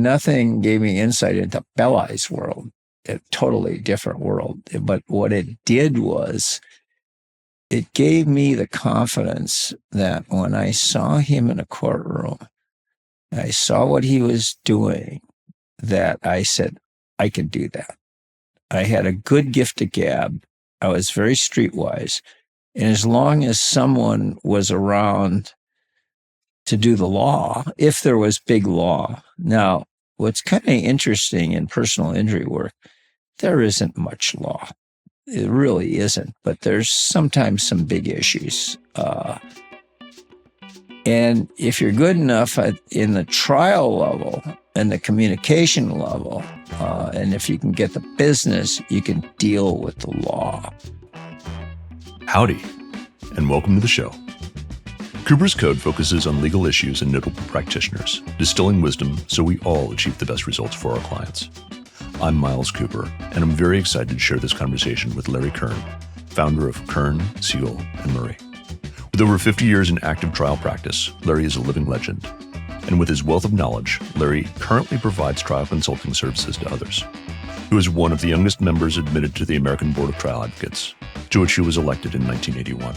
nothing gave me insight into Belli's world, a totally different world. But what it did was it gave me the confidence that when I saw him in a courtroom, I saw what he was doing, that I said, I could do that. I had a good gift of gab. I was very streetwise. And as long as someone was around to do the law, if there was big law. Now, what's kind of interesting in personal injury work, there isn't much law. It really isn't, but there's sometimes some big issues. And if you're good enough in the trial level and the communication level, and if you can get the business, you can deal with the law. Howdy, and welcome to the show. Cooper's Code focuses on legal issues and notable practitioners, distilling wisdom so we all achieve the best results for our clients. I'm Miles Cooper, and I'm very excited to share this conversation with Larry Kern, founder of Kern, Siegel, and Murray. With over 50 years in active trial practice, Larry is a living legend. And with his wealth of knowledge, Larry currently provides trial consulting services to others. He was one of the youngest members admitted to the American Board of Trial Advocates, to which he was elected in 1981.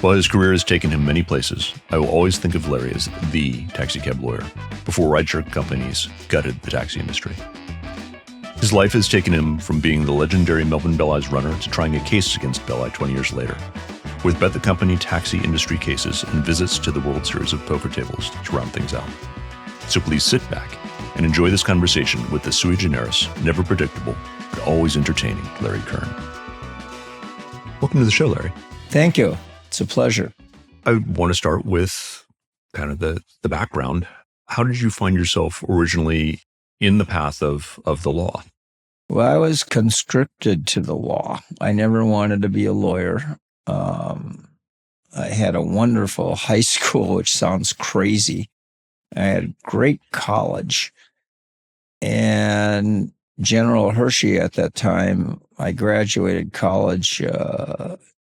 While his career has taken him many places, I will always think of Larry as the taxicab lawyer before rideshare companies gutted the taxi industry. His life has taken him from being the legendary Melvin Belli's runner to trying a case against Belli 20 years later, with bet the company taxi industry cases and visits to the World Series of poker tables to round things out. So please sit back and enjoy this conversation with the sui generis, never predictable, but always entertaining Larry Kern. Welcome to the show, Larry. Thank you. It's a pleasure. I want to start with kind of the background. How did you find yourself originally in the path of the law? Well, I was conscripted to the law. I never wanted to be a lawyer. I had a wonderful high school, which sounds crazy. I had a great college. And General Hershey at that time, I graduated college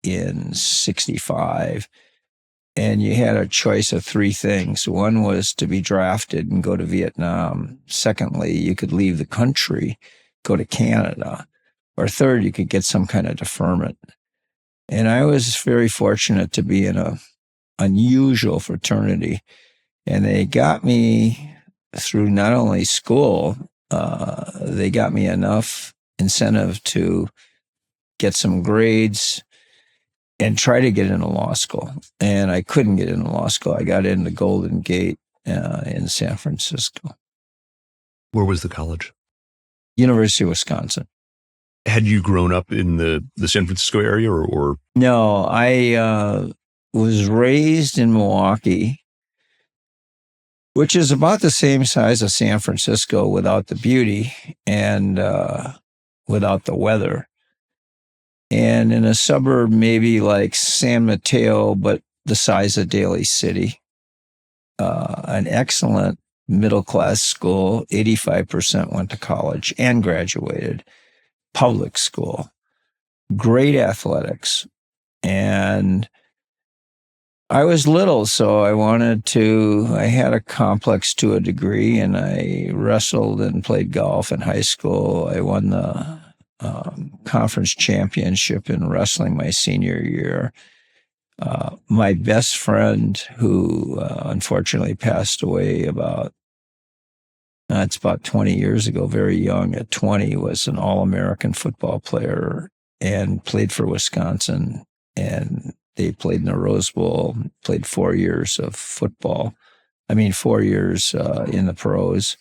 in 65. And you had a choice of three things. One was to be drafted and go to Vietnam. Secondly, you could leave the country, go to Canada. Or third, you could get some kind of deferment. And I was very fortunate to be in a unusual fraternity. And they got me through not only school, they got me enough incentive to get some grades and try to get into law school. And I couldn't get into law school. I got into Golden Gate in San Francisco. Where was the college? University of Wisconsin. Had you grown up in the San Francisco area or? No, I was raised in Milwaukee, which is about the same size as San Francisco without the beauty and without the weather. And in a suburb maybe like San Mateo, but the size of Daly City. An excellent middle-class school. 85% went to college and graduated. Public school. Great athletics. And I was little, so I had a complex to a degree, and I wrestled and played golf in high school. I won the conference championship in wrestling my senior year. My best friend, who unfortunately passed away it's about 20 years ago, very young at 20, was an All-American football player and played for Wisconsin. And they played in the Rose Bowl, played 4 years of football. 4 years in the pros.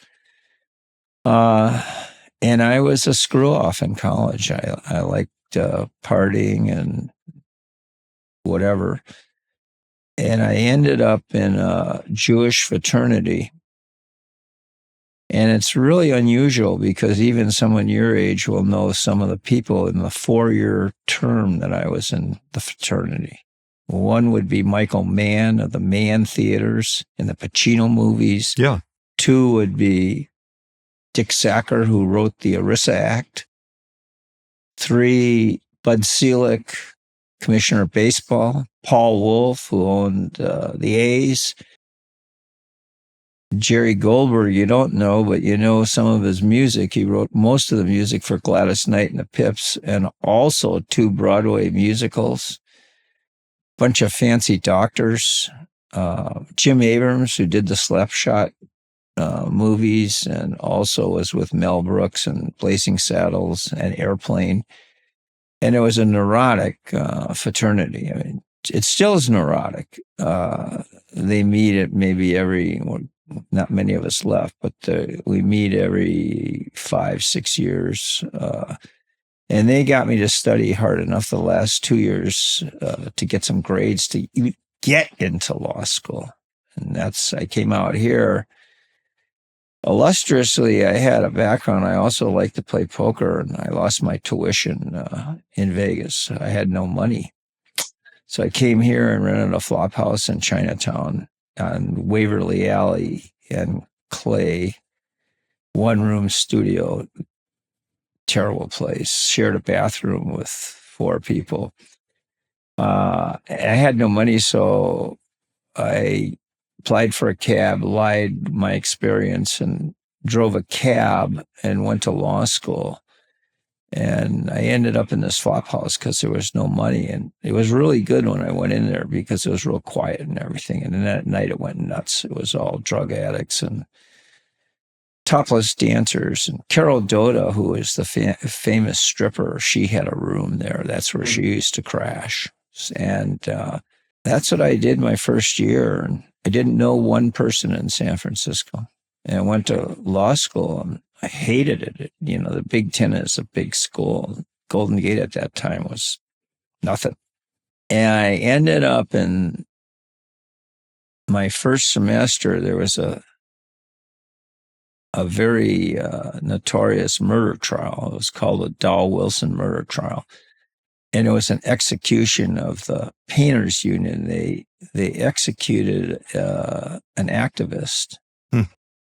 And I was a screw-off in college. I liked partying and whatever. And I ended up in a Jewish fraternity. And it's really unusual because even someone your age will know some of the people in the 4-year term that I was in the fraternity. One would be Michael Mann of the Mann Theaters in the Pacino movies. Yeah. Two would be Dick Sacker, who wrote the ERISA Act. 3, Bud Selig, Commissioner of Baseball. Paul Wolf, who owned the A's. Jerry Goldberg, you don't know, but you know some of his music. He wrote most of the music for Gladys Knight and the Pips, and also 2 Broadway musicals. Bunch of fancy doctors. Jim Abrams, who did the Slapshot movies, and also was with Mel Brooks and Blazing Saddles and Airplane. And it was a neurotic fraternity. I mean, it still is neurotic. They meet at maybe not many of us left, but we meet every 5-6 years. And they got me to study hard enough the last 2 years to get some grades to even get into law school. And I came out here. Illustriously, I had a background. I also liked to play poker, and I lost my tuition in Vegas. I had no money. So I came here and rented a flop house in Chinatown on Waverly Alley and Clay, 1-room studio, terrible place, shared a bathroom with 4 people. I had no money, so I applied for a cab, lied my experience, and drove a cab and went to law school. And I ended up in this flop house because there was no money. And it was really good when I went in there because it was real quiet and everything. And then at night it went nuts. It was all drug addicts and topless dancers. And Carol Doda, who is the famous stripper, she had a room there. That's where she used to crash. And that's what I did my first year. And I didn't know one person in San Francisco. And I went to law school and I hated it. You know, the Big Ten is a big school. Golden Gate at that time was nothing. And I ended up in my first semester, there was a very notorious murder trial. It was called the Dow Wilson murder trial. And it was an execution of the painters union. They executed an activist.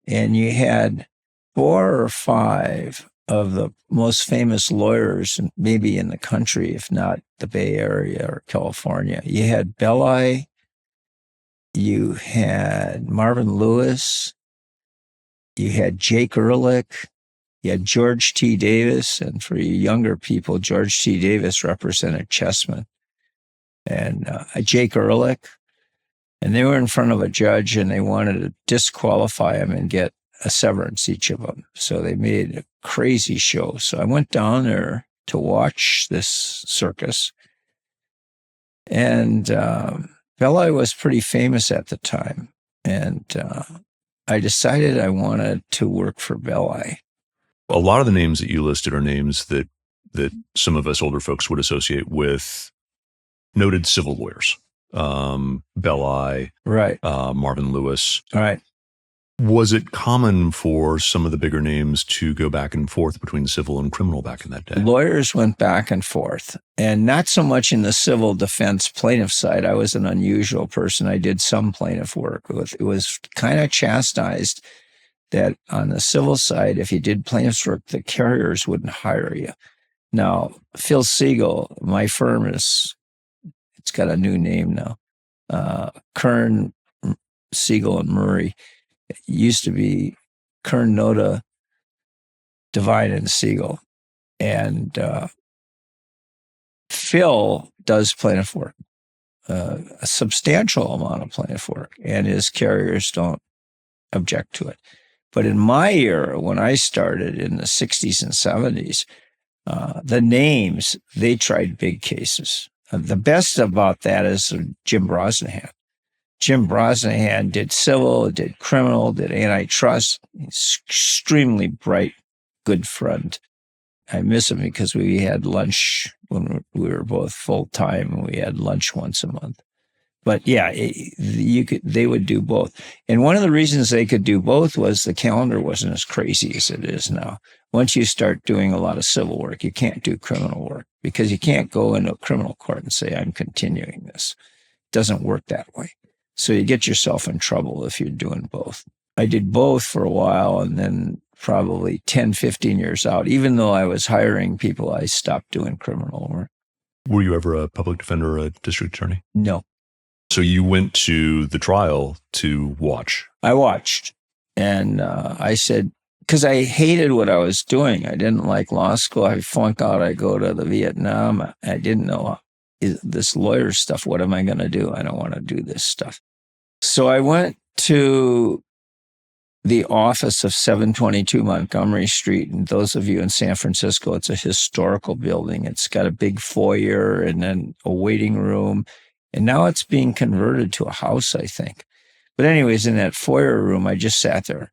And you had 4 or 5 of the most famous lawyers, maybe in the country, if not the Bay Area or California. You had Belli, you had Marvin Lewis, you had Jake Ehrlich, you had George T. Davis, and for you younger people, George T. Davis represented Chessman, and Jake Ehrlich. And they were in front of a judge, and they wanted to disqualify him and get a severance, each of them. So they made a crazy show. So I went down there to watch this circus. And Belli was pretty famous at the time. And I decided I wanted to work for Belli. A lot of the names that you listed are names that some of us older folks would associate with noted civil lawyers. Belli, right? Marvin Lewis, right? Was it common for some of the bigger names to go back and forth between civil and criminal back in that day? Lawyers went back and forth, and not so much in the civil defense plaintiff side. I was an unusual person. I did some plaintiff work. It was kind of chastised that on the civil side, if you did plaintiff's work, the carriers wouldn't hire you. Now, Phil Siegel, my firm it's got a new name now. Kern, Siegel, and Murray. It used to be Kern, Noda, Devine, and Siegel. And Phil does plaintiff work, a substantial amount of plaintiff work, and his carriers don't object to it. But in my era, when I started in the 60s and 70s, the names, they tried big cases. The best about that is Jim Brosnahan. Jim Brosnahan did civil, did criminal, did antitrust. He's extremely bright, good friend. I miss him because we had lunch when we were both full-time, and we had lunch once a month. But yeah, they would do both. And one of the reasons they could do both was the calendar wasn't as crazy as it is now. Once you start doing a lot of civil work, you can't do criminal work because you can't go into a criminal court and say, I'm continuing this. It doesn't work that way. So you get yourself in trouble if you're doing both. I did both for a while, and then probably 10, 15 years out, even though I was hiring people, I stopped doing criminal work. Were you ever a public defender or a district attorney? No. So you went to the trial to watch? I watched. And I said, because I hated what I was doing. I didn't like law school. I flunk out. I go to the Vietnam. I didn't know this lawyer stuff. What am I going to do? I don't want to do this stuff. So I went to the office of 722 Montgomery Street. And those of you in San Francisco, it's a historical building. It's got a big foyer and then a waiting room. And now it's being converted to a house, I think. But anyways, in that foyer room, I just sat there.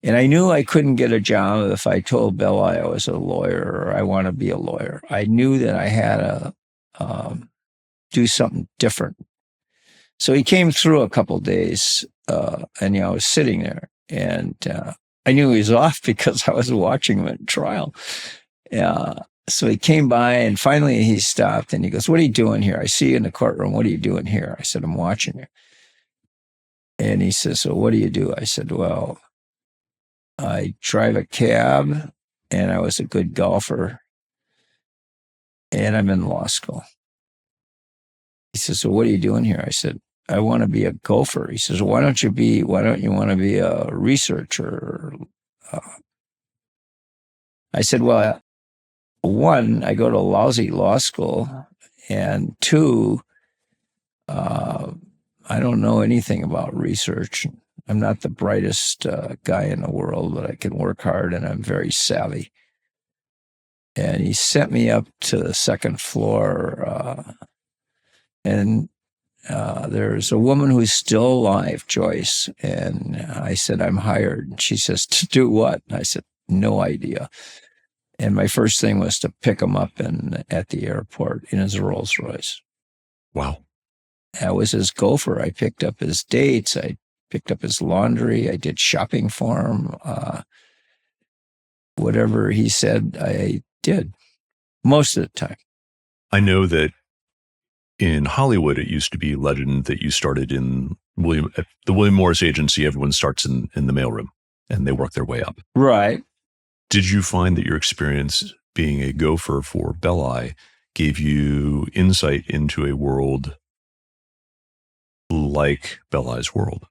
And I knew I couldn't get a job if I told Belli I was a lawyer or I want to be a lawyer. I knew that I had to do something different. So he came through a couple of days, and I was sitting there, and I knew he was off because I was watching him at trial. So he came by, and finally he stopped, and he goes, "What are you doing here? I see you in the courtroom. What are you doing here?" I said, "I'm watching you." And he says, "So what do you do?" I said, "Well, I drive a cab, and I was a good golfer, and I'm in law school." He says, "So what are you doing here?" I said, "I want to be a gopher." He says, why don't you want to be a researcher? I said, well, one, I go to a lousy law school, and two, I don't know anything about research. I'm not the brightest guy in the world, but I can work hard and I'm very savvy. And he sent me up to the second floor, and there's a woman who's still alive, Joyce. And I said, "I'm hired." And she says, "To do what?" And I said, "No idea." And my first thing was to pick him up at the airport in his Rolls Royce. Wow. I was his gopher. I picked up his dates. I picked up his laundry. I did shopping for him. Whatever he said, I did most of the time. I know that in Hollywood, it used to be legend that you started in the William Morris Agency. Everyone starts in the mailroom and they work their way up. Right. Did you find that your experience being a gopher for Belli gave you insight into a world like Belli's world?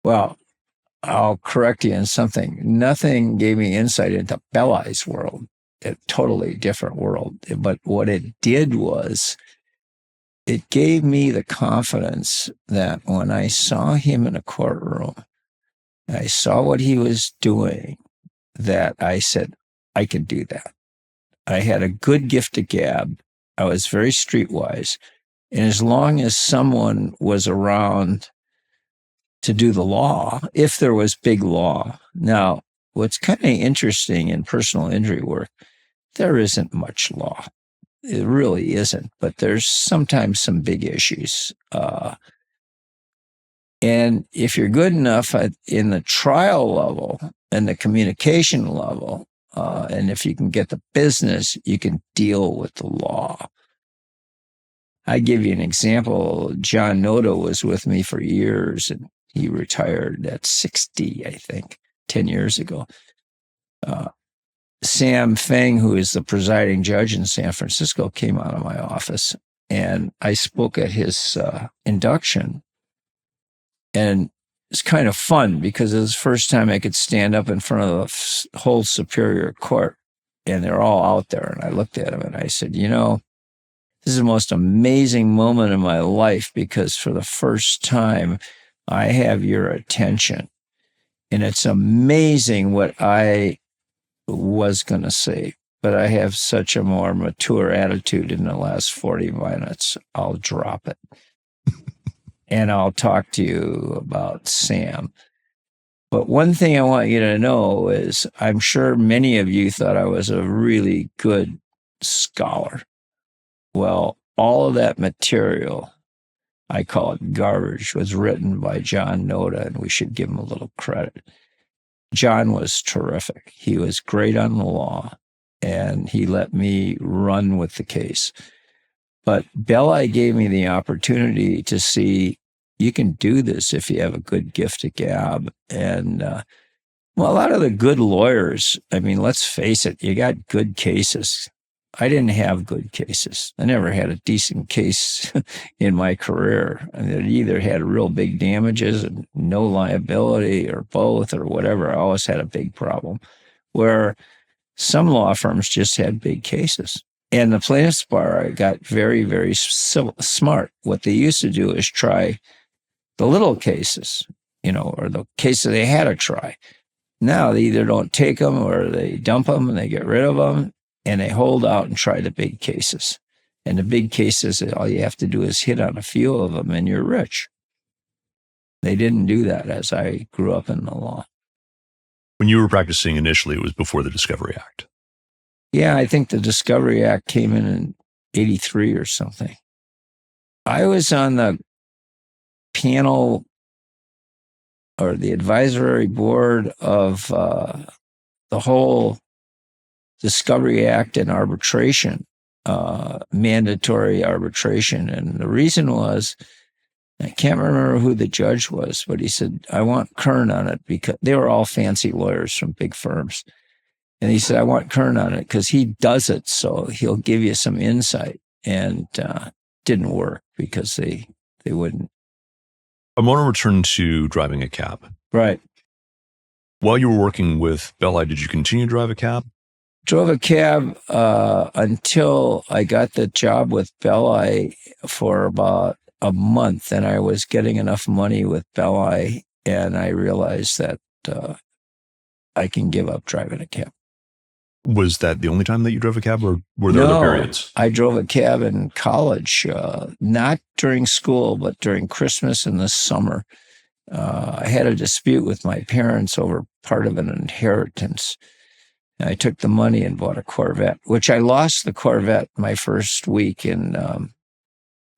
Well, I'll correct you in something. Nothing gave me insight into Belli's world, a totally different world. But what it did was it gave me the confidence that when I saw him in a courtroom, I saw what he was doing, that I said, I can do that. I had a good gift of gab. I was very streetwise. And as long as someone was around to do the law, if there was big law. Now, what's kind of interesting in personal injury work, there isn't much law. It really isn't, but there's sometimes some big issues. And if you're good enough in the trial level and the communication level, and if you can get the business, you can deal with the law. I give you an example. John Noda was with me for years, and he retired at 60, I think, 10 years ago. Sam Feng, who is the presiding judge in San Francisco, came out of my office, and I spoke at his induction. And it's kind of fun because it was the first time I could stand up in front of the whole superior court, and they're all out there. And I looked at him and I said, this is the most amazing moment in my life, because for the first time I have your attention. And it's amazing what I was going to say, but I have such a more mature attitude in the last 40 minutes. I'll drop it. And I'll talk to you about Sam. But one thing I want you to know is I'm sure many of you thought I was a really good scholar. Well, all of that material, I call it garbage, was written by John Noda, and we should give him a little credit. John was terrific. He was great on the law, and he let me run with the case. But Belli gave me the opportunity to see you can do this if you have a good gift of gab. And a lot of the good lawyers, I mean, let's face it, you got good cases. I didn't have good cases. I never had a decent case in my career. I mean, it either had real big damages and no liability or both or whatever. I always had a big problem where some law firms just had big cases. And the plaintiffs bar got very, very smart. What they used to do is try the little cases, or the cases they had to try. Now they either don't take them or they dump them and they get rid of them and they hold out and try the big cases. And the big cases, all you have to do is hit on a few of them and you're rich. They didn't do that as I grew up in the law. When you were practicing initially, it was before the Discovery Act. Yeah, I think the Discovery Act came in 83 or something. I was on the panel or the advisory board of the whole Discovery Act and arbitration, mandatory arbitration. And the reason was, I can't remember who the judge was, but he said, I want Kern on it because they were all fancy lawyers from big firms. And he said, I want Kern on it because he does it. So he'll give you some insight. And didn't work because they wouldn't. I want to return to driving a cab. Right. While you were working with Belli, did you continue to drive a cab? Drove a cab until I got the job with Belli for about a month, and I was getting enough money with Belli, and I realized that I can give up driving a cab. Was that the only time that you drove a cab, or were there other periods? I drove a cab in college, not during school, but during Christmas in the summer. I had a dispute with my parents over part of an inheritance. I took the money and bought a Corvette, which I lost the Corvette my first week in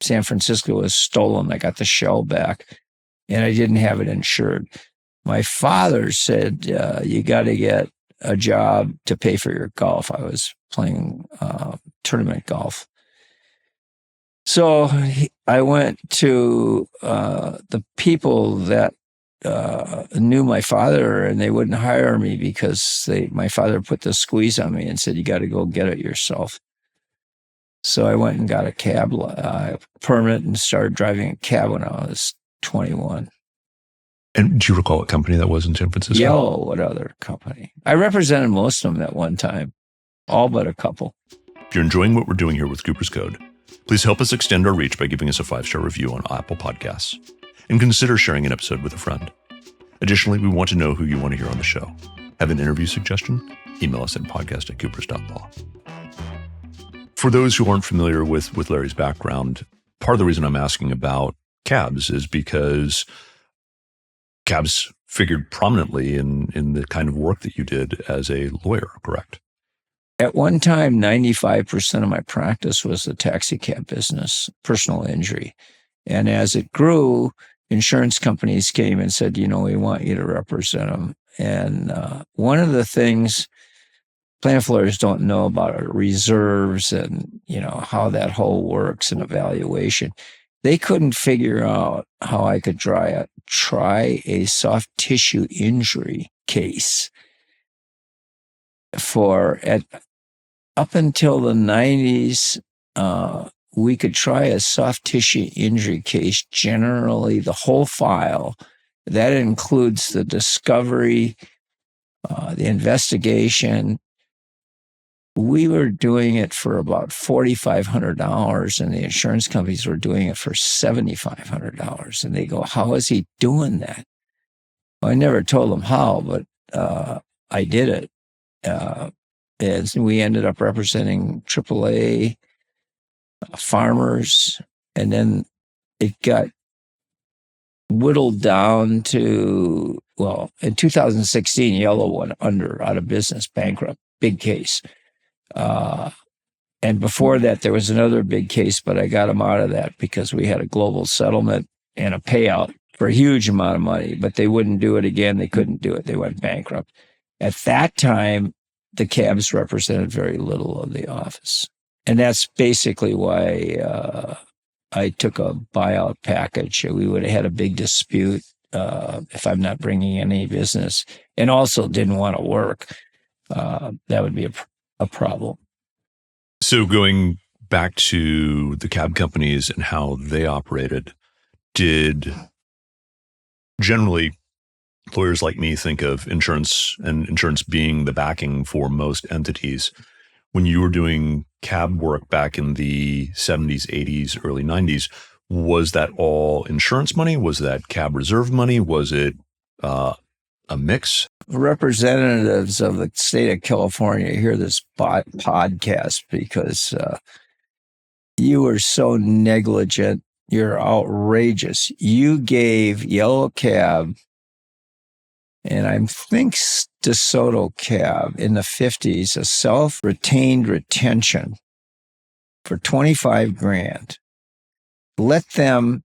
San Francisco. Was stolen. I got the shell back, and I didn't have it insured. My father said, you got to get a job to pay for your golf. I was playing tournament golf. So I went to the people that knew my father, and they wouldn't hire me because my father put the squeeze on me and said, you got to go get it yourself. So I went and got a cab permit and started driving a cab when I was 21. And do you recall what company that was in San Francisco? Yellow, what other company? I represented most of them at one time, all but a couple. If you're enjoying what we're doing here with Cooper's Code, please help us extend our reach by giving us a 5-star review on Apple Podcasts, and consider sharing an episode with a friend. Additionally, we want to know who you want to hear on the show. Have an interview suggestion? Email us at podcast@coopers.law. For those who aren't familiar with Larry's background, part of the reason I'm asking about cabs is because cabs figured prominently in the kind of work that you did as a lawyer, correct? At one time, 95% of my practice was the taxicab business, personal injury. And as it grew, insurance companies came and said, we want you to represent them. And one of the things plaintiff lawyers don't know about are reserves and, how that whole works and evaluation. They couldn't figure out how I could try a soft tissue injury case up until the 90s. We could try a soft tissue injury case, generally the whole file. That includes the discovery, the investigation. We were doing it for about $4,500, and the insurance companies were doing it for $7,500. And they go, how is he doing that? Well, I never told them how, but I did it. And we ended up representing AAA, farmers, and then it got whittled down to, in 2016, Yellow went out of business, bankrupt, big case. And before that, there was another big case, but I got them out of that because we had a global settlement and a payout for a huge amount of money, but they wouldn't do it again. They couldn't do it. They went bankrupt. At that time, the cabs represented very little of the office. And that's basically why I took a buyout package. We would have had a big dispute if I'm not bringing any business, and also didn't want to work. That would be a problem. So going back to the cab companies and how they operated, did generally lawyers like me think of insurance and insurance being the backing for most entities? When you were doing cab work back in the 70s, 80s, early 90s, was that all insurance money? Was that cab reserve money? Was it a mix? Representatives of the state of California hear this podcast because you were so negligent. You're outrageous. You gave Yellow Cab and I think DeSoto Cab in the 50s a self-retained retention for $25,000. Let them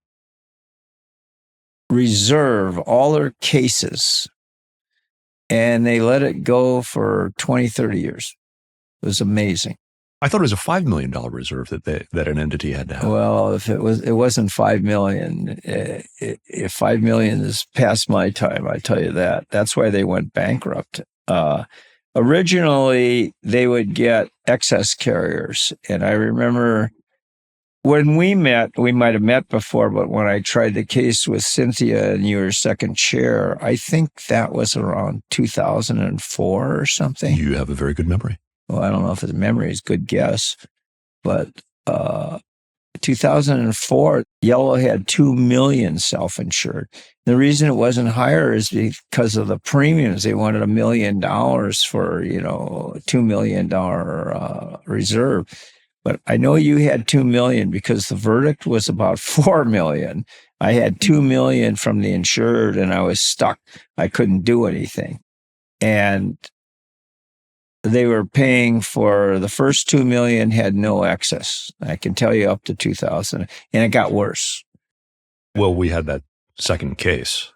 reserve all their cases, and they let it go for 20, 30 years. It was amazing. I thought it was a $5 million reserve that an entity had to have. Well, if it wasn't $5 million. If $5 million is past my time, I tell you that. That's why they went bankrupt. Originally, they would get excess carriers, and I remember when we met, we might have met before, but when I tried the case with Cynthia and you were second chair, I think that was around 2004 or something. You have a very good memory. Well, I don't know if the memory is a good guess, but 2004, Yellow had 2 million self-insured. The reason it wasn't higher is because of the premiums. They wanted $1 million for, $2 million reserve. But I know you had 2 million because the verdict was about 4 million. I had 2 million from the insured and I was stuck. I couldn't do anything. And they were paying for the first 2 million had no excess. I can tell you up to 2000, and it got worse. Well, we had that second case.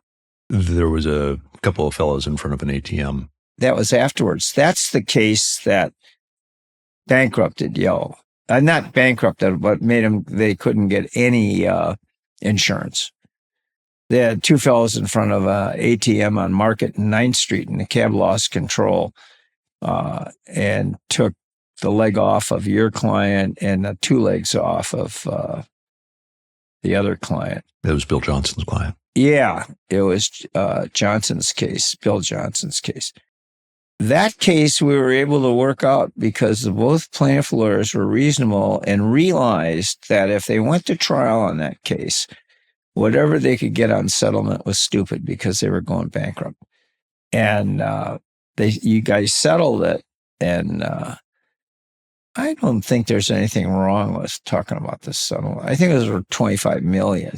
There was a couple of fellows in front of an ATM. That was afterwards. That's the case that bankrupted Yellow. Not bankrupted, but made them, they couldn't get any insurance. They had two fellows in front of a ATM on Market and 9th Street, and the cab lost control and took the leg off of your client and the 2 legs off of the other client. That was Bill Johnson's client. Yeah, it was Johnson's case, Bill Johnson's case. That case we were able to work out because both plaintiff lawyers were reasonable and realized that if they went to trial on that case, whatever they could get on settlement was stupid because they were going bankrupt. And you guys settled it. And I don't think there's anything wrong with talking about this settlement. I think it was $25 million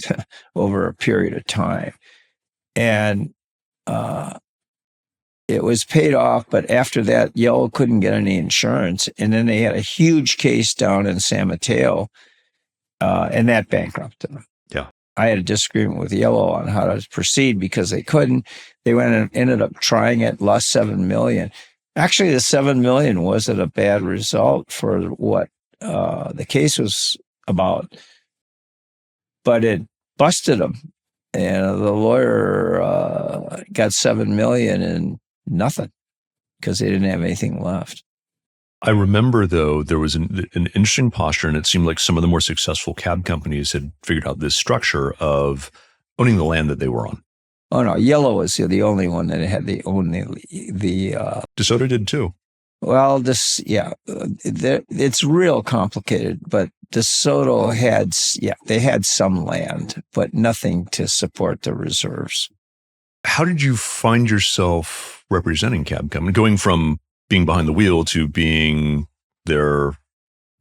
over a period of time. And it was paid off, but after that, Yellow couldn't get any insurance. And then they had a huge case down in San Mateo, and that bankrupted them. Yeah. I had a disagreement with Yellow on how to proceed because they couldn't. They went and ended up trying it, lost $7 million. Actually, the $7 million wasn't a bad result for what the case was about, but it busted them. And the lawyer got $7 million and nothing because they didn't have anything left. I remember, though, there was an interesting posture, and it seemed like some of the more successful cab companies had figured out this structure of owning the land that they were on. Oh, no, Yellow was the only one that had the DeSoto did too. Well, it's real complicated, but DeSoto they had some land, but nothing to support the reserves. How did you find yourself representing cab company, going from being behind the wheel to being their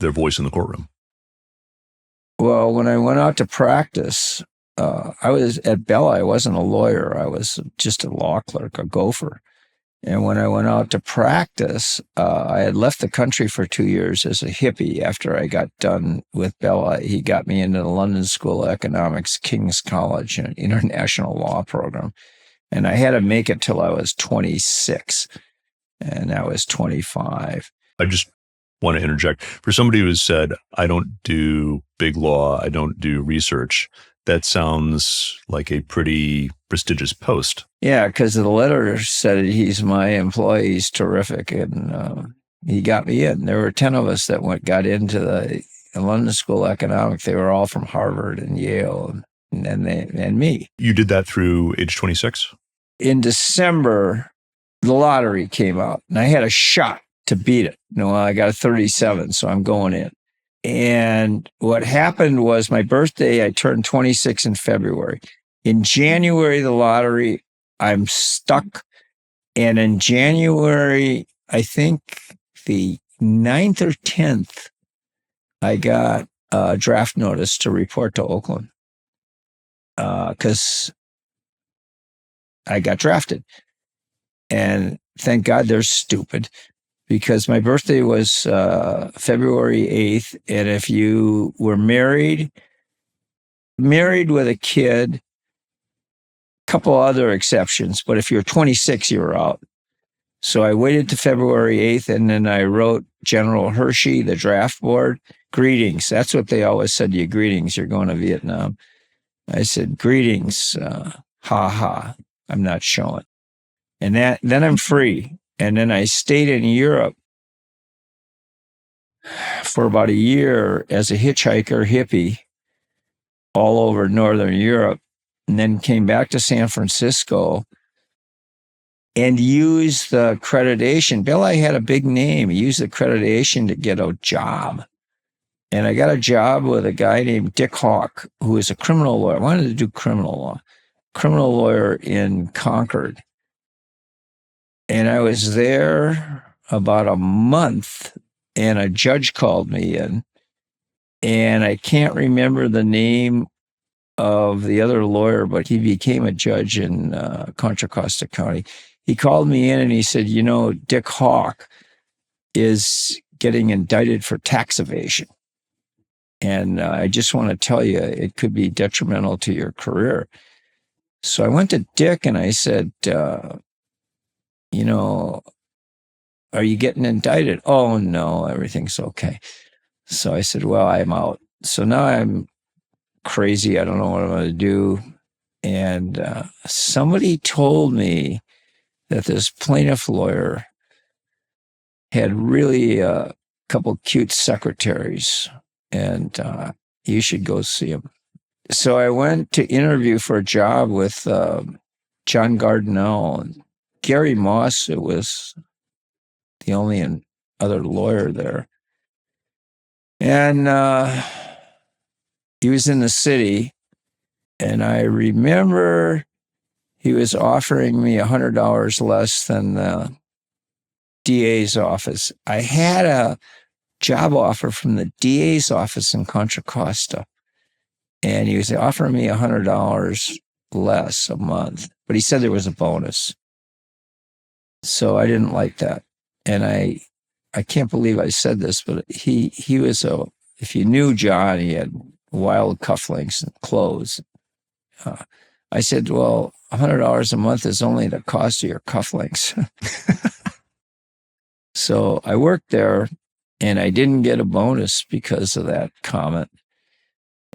voice in the courtroom? Well, when I went out to practice, I was at Bella. I wasn't a lawyer. I was just a law clerk, a gopher. And when I went out to practice, I had left the country for 2 years as a hippie after I got done with Bella. He got me into the London School of Economics, King's College, an international law program. And I had to make it till I was 26. And I was 25. I just want to interject. For somebody who has said, I don't do big law, I don't do research, that sounds like a pretty prestigious post. Yeah, because the letter said he's my employee, he's terrific. And he got me in. There were 10 of us that got into the London School of Economics. They were all from Harvard and Yale, and me. You did that through age 26? In December, the lottery came out, and I had a shot to beat it. I got a 37, so I'm going in. And what happened was my birthday, I turned 26 in February. In January, the lottery, I'm stuck. And in January, I think the 9th or 10th, I got a draft notice to report to Oakland because I got drafted. And thank God they're stupid, because my birthday was February 8th. And if you were married with a kid, couple other exceptions, but if you're 26, you were out. So I waited to February 8th, and then I wrote General Hershey, the draft board, greetings. That's what they always said to you, greetings, you're going to Vietnam. I said, greetings, ha, I'm not showing. And then I'm free. And then I stayed in Europe for about a year as a hitchhiker hippie all over Northern Europe, and then came back to San Francisco and used the accreditation. Belli had a big name. He used the accreditation to get a job. And I got a job with a guy named Dick Hawk, who is a criminal lawyer. I wanted to do criminal lawyer in Concord. And I was there about a month, and a judge called me in, and I can't remember the name of the other lawyer, but he became a judge in Contra Costa County. He called me in and he said, Dick Hawk is getting indicted for tax evasion. And I just want to tell you, it could be detrimental to your career. So I went to Dick and I said, are you getting indicted? Oh, no, everything's okay. So I said, well, I'm out. So now I'm crazy. I don't know what I'm going to do. And somebody told me that this plaintiff lawyer had really a couple cute secretaries, and you should go see him. So I went to interview for a job with John Gardinell, and Gary Moss, who was the only other lawyer there. And he was in the city, and I remember he was offering me $100 less than the DA's office. I had a job offer from the DA's office in Contra Costa, and he was offering me $100 less a month, but he said there was a bonus. So I didn't like that. And I can't believe I said this, but he was if you knew John, he had wild cufflinks and clothes. I said, well, $100 a month is only the cost of your cufflinks. So I worked there, and I didn't get a bonus because of that comment.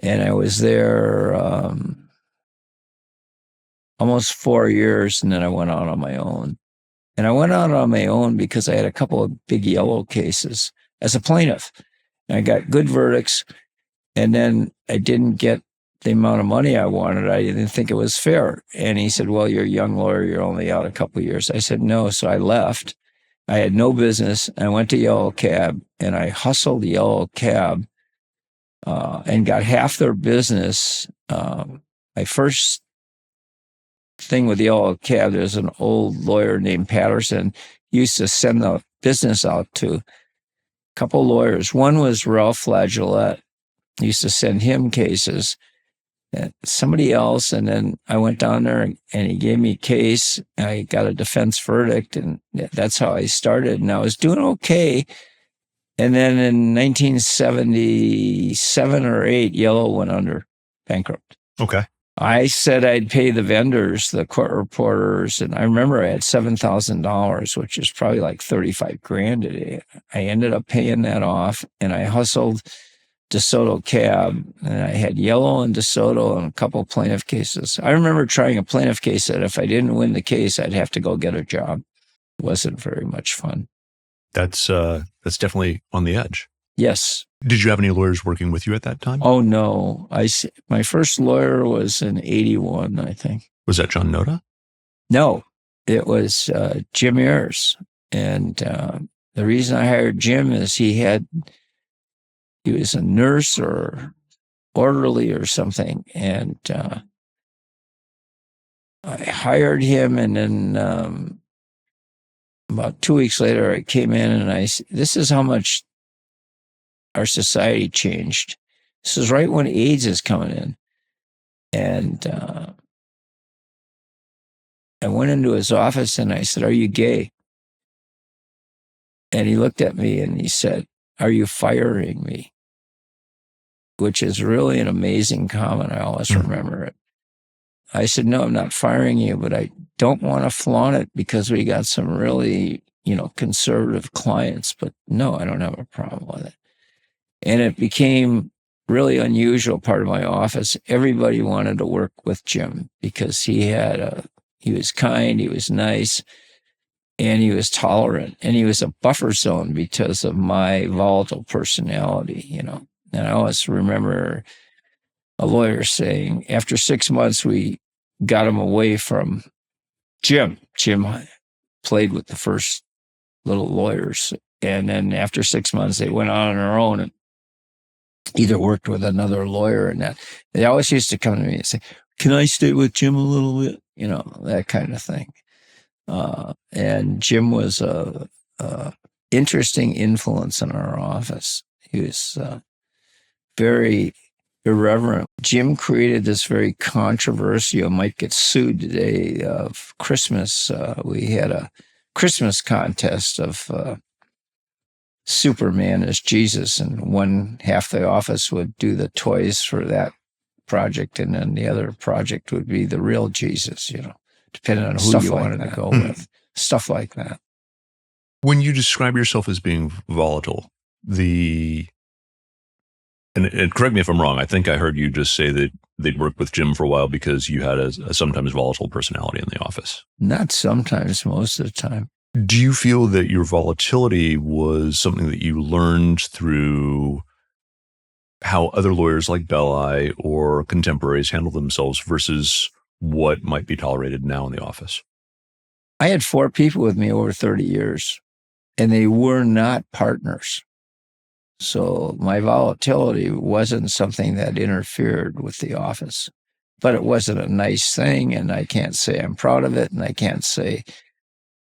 And I was there almost 4 years, and then I went out on my own. And I went out on my own because I had a couple of big yellow cases as a plaintiff. And I got good verdicts, and then I didn't get the amount of money I wanted. I didn't think it was fair. And he said, well, you're a young lawyer. You're only out a couple of years. I said, no. So I left. I had no business. I went to Yellow Cab, and I hustled Yellow Cab and got half their business. My first thing with Yellow Cab, there's an old lawyer named Patterson. He used to send the business out to a couple of lawyers. One was Ralph Flageolet. He used to send him cases. And somebody else, and then I went down there and he gave me a case. I got a defense verdict, and that's how I started. And I was doing okay. And then in 1977 or 8, Yellow went under, bankrupt. Okay. I said I'd pay the vendors, the court reporters, and I remember I had $7,000, which is probably like $35,000 today. I ended up paying that off, and I hustled DeSoto Cab, and I had Yellow and DeSoto and a couple of plaintiff cases. I remember trying a plaintiff case that if I didn't win the case, I'd have to go get a job. It wasn't very much fun. That's definitely on the edge. Yes. Did you have any lawyers working with you at that time? Oh, no. My first lawyer was in 81, I think. Was that John Noda? No, it was Jim Ayers. And the reason I hired Jim is he was a nurse or orderly or something. And I hired him, and then about 2 weeks later, I came in and I said, this is how much our society changed. This is right when AIDS is coming in. And I went into his office and I said, "Are you gay?" And he looked at me and he said, "Are you firing me?" Which is really an amazing comment. I always remember it. I said, "No, I'm not firing you, but I don't want to flaunt it because we got some really, conservative clients. But no, I don't have a problem with it." And it became really unusual part of my office. Everybody wanted to work with Jim because he was kind, he was nice, and he was tolerant, and he was a buffer zone because of my volatile personality, And I always remember a lawyer saying, after 6 months, we got him away from Jim. Jim played with the first little lawyers. And then after 6 months, they went on their own and either worked with another lawyer, and that they always used to come to me and say, "Can I stay with Jim a little bit?" That kind of thing. And Jim was a interesting influence in our office. He was very irreverent. Jim created this very controversial, might get sued today, of Christmas. We had a Christmas contest of Superman as Jesus, and one half the office would do the toys for that project, and then the other project would be the real Jesus, depending on who you wanted to go with. Stuff like that. When you describe yourself as being volatile, and correct me if I'm wrong, I think I heard you just say that they'd worked with Jim for a while because you had a sometimes volatile personality in the office. Not sometimes, most of the time. Do you feel that your volatility was something that you learned through how other lawyers like Belli or contemporaries handle themselves versus what might be tolerated now in the office? I had 4 people with me over 30 years, and they were not partners. So my volatility wasn't something that interfered with the office, but it wasn't a nice thing, and I can't say I'm proud of it, and I can't say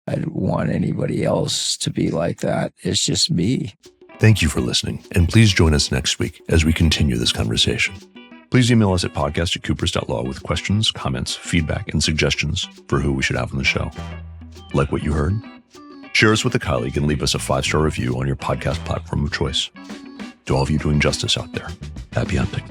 I'd want anybody else to be like that. It's just me. Thank you for listening, and please join us next week as we continue this conversation. Please email us at podcast@coopers.law with questions, comments, feedback, and suggestions for who we should have on the show. Like what you heard? Share us with a colleague and leave us a 5-star review on your podcast platform of choice. To all of you doing justice out there, happy hunting.